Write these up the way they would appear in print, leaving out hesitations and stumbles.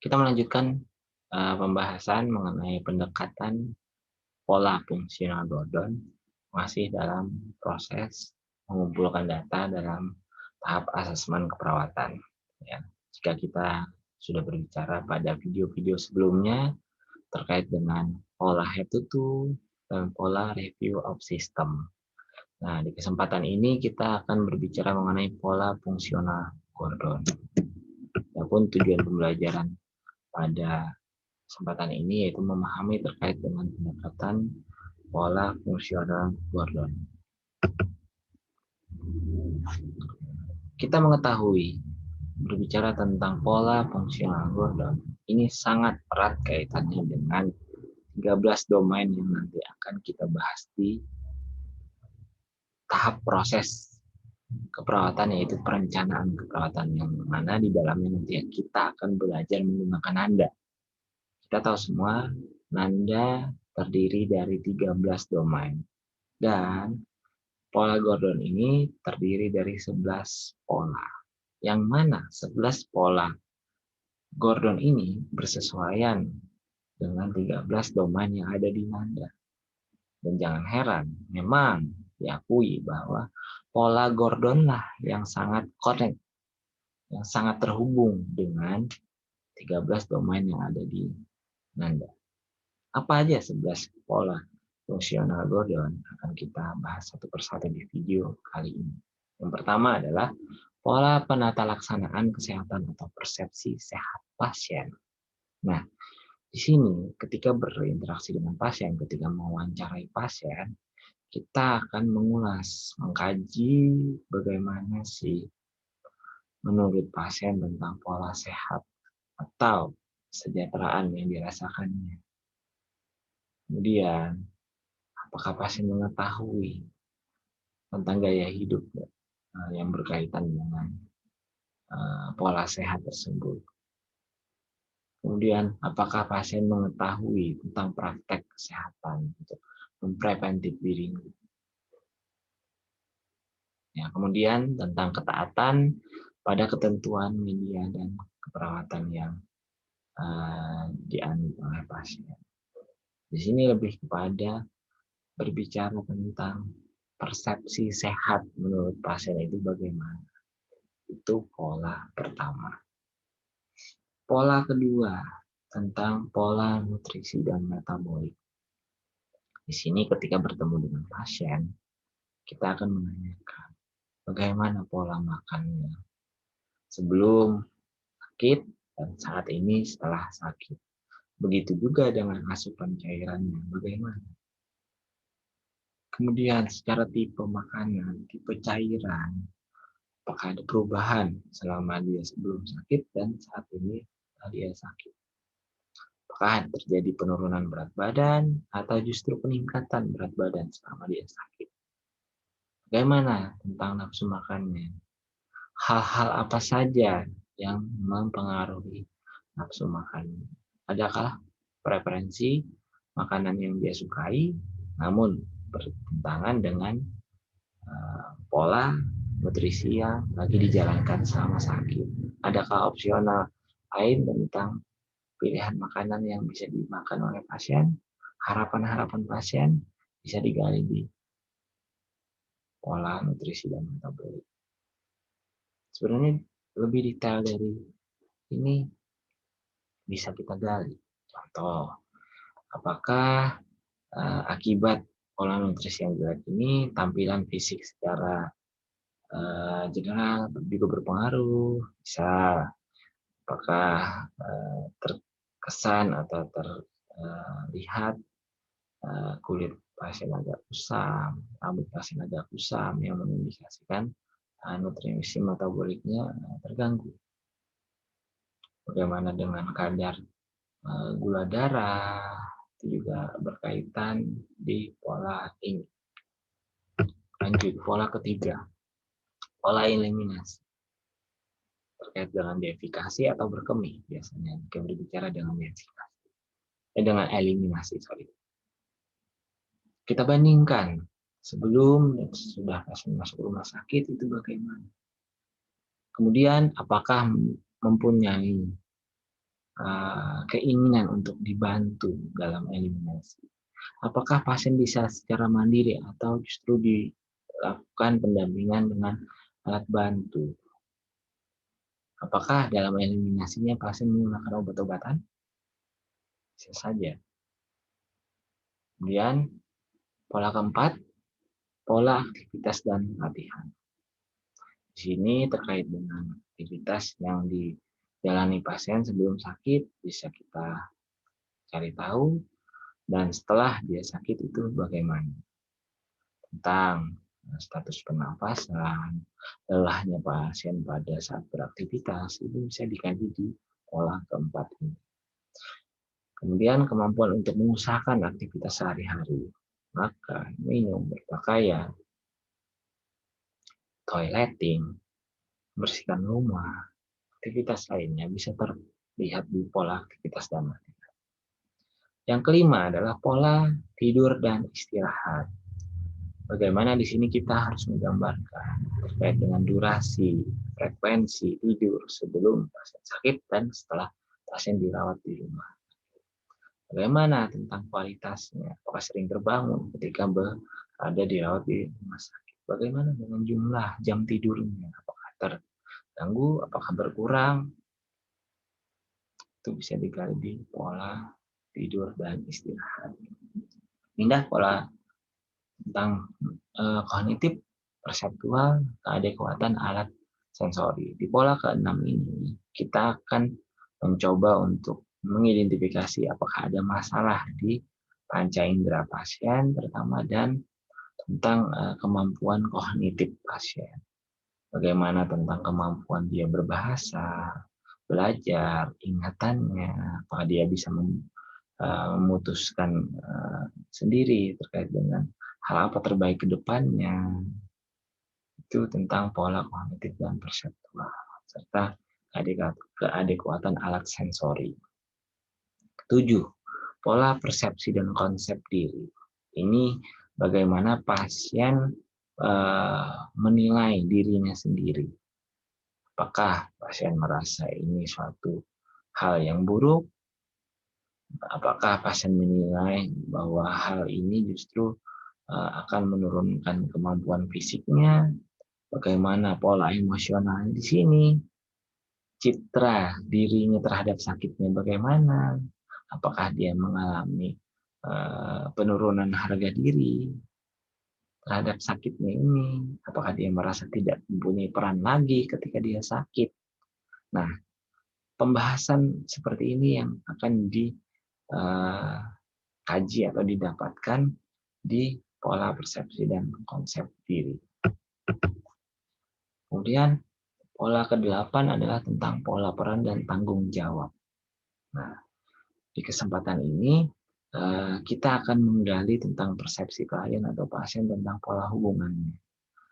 Kita melanjutkan pembahasan mengenai pendekatan pola fungsional Gordon, masih dalam proses mengumpulkan data dalam tahap asesmen keperawatan. Ya, jika kita sudah berbicara pada video-video sebelumnya terkait dengan pola head to toe dan pola review of system. Nah, di kesempatan ini kita akan berbicara mengenai pola fungsional Gordon. Adapun tujuan pembelajaran pada kesempatan ini yaitu memahami terkait dengan pendekatan pola fungsional Gordon. Kita mengetahui berbicara tentang pola fungsional Gordon ini sangat erat kaitannya dengan 13 domain yang nanti akan kita bahas di tahap proses keperawatan, yaitu perencanaan keperawatan, yang mana di dalamnya nanti kita akan belajar menggunakan nanda. Kita tahu semua nanda terdiri dari 13 domain dan pola Gordon ini terdiri dari 11 pola. Yang mana 11 pola Gordon ini bersesuaian dengan 13 domain yang ada di nanda. Dan jangan heran, memang diakui bahwa pola Gordon lah yang sangat connect, yang sangat terhubung dengan 13 domain yang ada di nanda. Apa aja 11 pola fungsional Gordon akan kita bahas satu persatu di video kali ini. Yang pertama adalah pola penata laksanaan kesehatan atau persepsi sehat pasien. Nah, di sini ketika berinteraksi dengan pasien, ketika mewawancarai pasien, kita akan mengulas, mengkaji bagaimana sih menurut pasien tentang pola sehat atau kesejahteraan yang dirasakannya. Kemudian, apakah pasien mengetahui tentang gaya hidup yang berkaitan dengan pola sehat tersebut. Kemudian, apakah pasien mengetahui tentang praktek kesehatan untuk mempreventif diri. Ya, kemudian tentang ketaatan pada ketentuan media dan keperawatan yang dianut oleh pasien. Di sini lebih kepada berbicara tentang persepsi sehat menurut pasien itu bagaimana. Itu pola pertama. Pola kedua tentang pola nutrisi dan metabolik. Di sini ketika bertemu dengan pasien, kita akan menanyakan bagaimana pola makannya sebelum sakit dan saat ini setelah sakit. Begitu juga dengan asupan cairannya, bagaimana. Kemudian secara tipe makanan, tipe cairan, apakah ada perubahan selama dia sebelum sakit dan saat ini setelah dia sakit. Apakah terjadi penurunan berat badan atau justru peningkatan berat badan selama dia sakit. Bagaimana tentang nafsu makannya? Hal-hal apa saja yang mempengaruhi nafsu makan? Adakah preferensi makanan yang dia sukai, namun bertentangan dengan pola nutrisi yang lagi dijalankan selama sakit? Adakah opsional lain tentang pilihan makanan yang bisa dimakan oleh pasien? Harapan-harapan pasien bisa digali di pola nutrisi dan metabolik. Sebenarnya lebih detail dari ini bisa kita gali. Contoh, apakah akibat pola nutrisi yang jelek ini tampilan fisik secara general juga berpengaruh? Bisa apakah terkesan atau terlihat kulit pasien agak kusam, rambut pasien agak kusam yang mengindikasikan nutrisi metaboliknya terganggu. Bagaimana dengan kadar gula darah, itu juga berkaitan di pola ini. Lanjut, pola ketiga, pola eliminasi. Terkait dengan deifikasi atau berkemih biasanya kita berbicara dengan deifikasi. Dengan eliminasi, sorry. Kita bandingkan sebelum sudah masuk rumah sakit itu bagaimana. Kemudian apakah mempunyai keinginan untuk dibantu dalam eliminasi. Apakah pasien bisa secara mandiri atau justru dilakukan pendampingan dengan alat bantu? Apakah dalam eliminasinya pasien menggunakan obat-obatan? Bisa saja. Kemudian pola keempat, pola aktivitas dan latihan. Di sini terkait dengan aktivitas yang dijalani pasien sebelum sakit, bisa kita cari tahu, dan setelah dia sakit itu bagaimana. Tentang status pernapasan, lelahnya pasien pada saat beraktivitas, itu bisa dikaji di pola keempat ini. Kemudian kemampuan untuk mengusahakan aktivitas sehari-hari, makan, minum, berpakaian, toileting, bersihkan rumah, aktivitas lainnya bisa terlihat di pola aktivitas dan latihan. Yang kelima adalah pola tidur dan istirahat. Bagaimana di sini kita harus menggambarkan terkait dengan durasi, frekuensi tidur sebelum pasien sakit dan setelah pasien dirawat di rumah. Bagaimana tentang kualitasnya? Apakah sering terbangun ketika berada dirawat di rumah sakit? Bagaimana dengan jumlah jam tidurnya? Apakah terganggu? Apakah berkurang? Itu bisa digali di pola tidur dan istirahat. Pindah pola tentang kognitif, perseptual, keadekuatan alat sensori. Di pola ke-6 ini, kita akan mencoba untuk mengidentifikasi apakah ada masalah di panca indera pasien pertama dan tentang kemampuan kognitif pasien. Bagaimana tentang kemampuan dia berbahasa, belajar, ingatannya, apakah dia bisa memutuskan sendiri terkait dengan hal apa terbaik ke depannya. Itu tentang pola kognitif dan perseptual serta keadekuatan alat sensori. 7. Pola persepsi dan konsep diri. Ini bagaimana pasien menilai dirinya sendiri. Apakah pasien merasa ini suatu hal yang buruk? Apakah pasien menilai bahwa hal ini justru akan menurunkan kemampuan fisiknya? Bagaimana pola emosionalnya di sini? Citra dirinya terhadap sakitnya bagaimana? Apakah dia mengalami penurunan harga diri terhadap sakitnya ini? Apakah dia merasa tidak mempunyai peran lagi ketika dia sakit? Nah, pembahasan seperti ini yang akan dikaji atau didapatkan di pola persepsi dan konsep diri. Kemudian pola ke-8 adalah tentang pola peran dan tanggung jawab. Nah, di kesempatan ini kita akan menggali tentang persepsi klien atau pasien tentang pola hubungannya.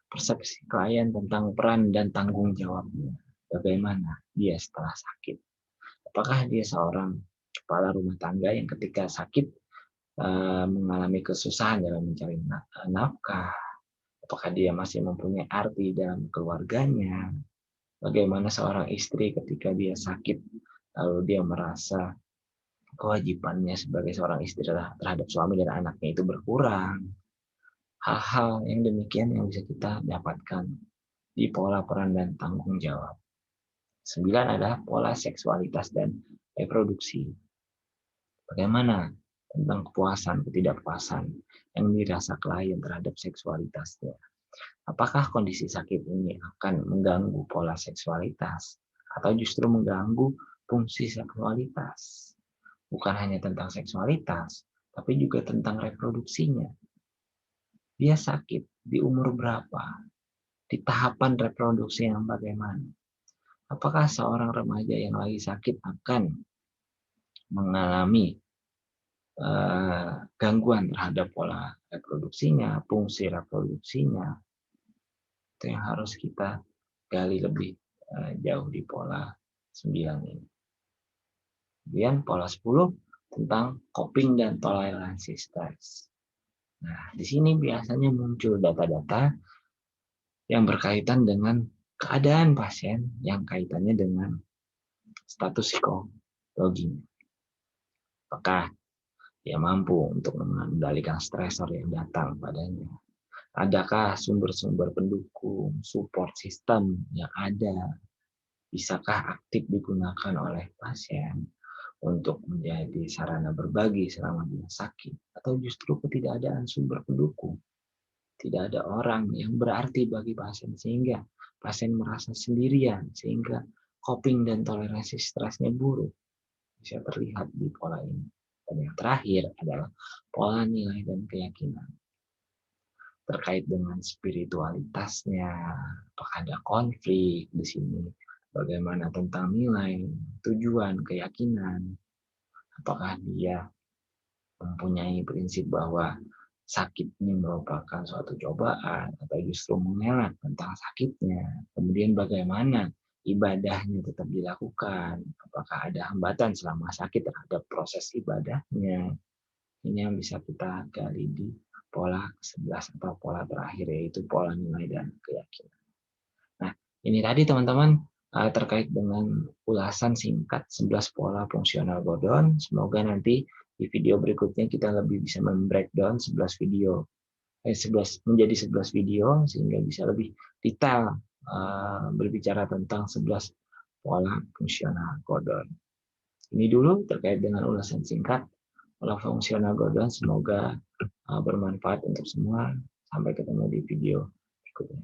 Persepsi klien tentang peran dan tanggung jawabnya. Bagaimana dia setelah sakit? Apakah dia seorang kepala rumah tangga yang ketika sakit mengalami kesusahan dalam mencari nafkah? Apakah dia masih mempunyai arti dalam keluarganya? Bagaimana seorang istri ketika dia sakit, lalu dia merasa kewajibannya sebagai seorang istri terhadap suami dan anaknya itu berkurang. Hal-hal yang demikian yang bisa kita dapatkan di pola peran dan tanggung jawab. 9 adalah pola seksualitas dan reproduksi. Bagaimana tentang kepuasan, ketidakpuasan yang dirasa klien terhadap seksualitasnya. Apakah kondisi sakit ini akan mengganggu pola seksualitas atau justru mengganggu fungsi seksualitas? Bukan hanya tentang seksualitas, tapi juga tentang reproduksinya. Dia sakit di umur berapa? Di tahapan reproduksi yang bagaimana? Apakah seorang remaja yang lagi sakit akan mengalami gangguan terhadap pola reproduksinya, fungsi reproduksinya? Itu yang harus kita gali lebih jauh di pola 9 ini. Kemudian pola 10 tentang coping dan toleransi stres. Nah, di sini biasanya muncul data-data yang berkaitan dengan keadaan pasien yang kaitannya dengan status psikologis psikologinya. Apakah dia mampu untuk mengendalikan stresor yang datang padanya? Adakah sumber-sumber pendukung, support system yang ada? Bisakah aktif digunakan oleh pasien untuk menjadi sarana berbagi selama dia sakit? Atau justru ketidakadaan sumber pendukung? Tidak ada orang yang berarti bagi pasien sehingga pasien merasa sendirian, sehingga coping dan toleransi stresnya buruk. Bisa terlihat di pola ini. Dan yang terakhir adalah pola nilai dan keyakinan. Terkait dengan spiritualitasnya, apakah ada konflik di sini, bagaimana tentang nilai, tujuan, keyakinan, apakah dia mempunyai prinsip bahwa sakit ini merupakan suatu cobaan atau justru mengelak tentang sakitnya, kemudian bagaimana ibadahnya tetap dilakukan, apakah ada hambatan selama sakit terhadap proses ibadahnya. Ini yang bisa kita gali di pola 11 atau pola terakhir, yaitu pola nilai dan keyakinan. Nah, ini tadi teman-teman terkait dengan ulasan singkat 11 pola fungsional Gordon. Semoga nanti di video berikutnya kita lebih bisa membreakdown 11 video 11 menjadi 11 video sehingga bisa lebih detail berbicara tentang 11 pola fungsional Gordon. Ini dulu terkait dengan ulasan singkat pola fungsional Gordon. Semoga bermanfaat untuk semua. Sampai ketemu di video berikutnya.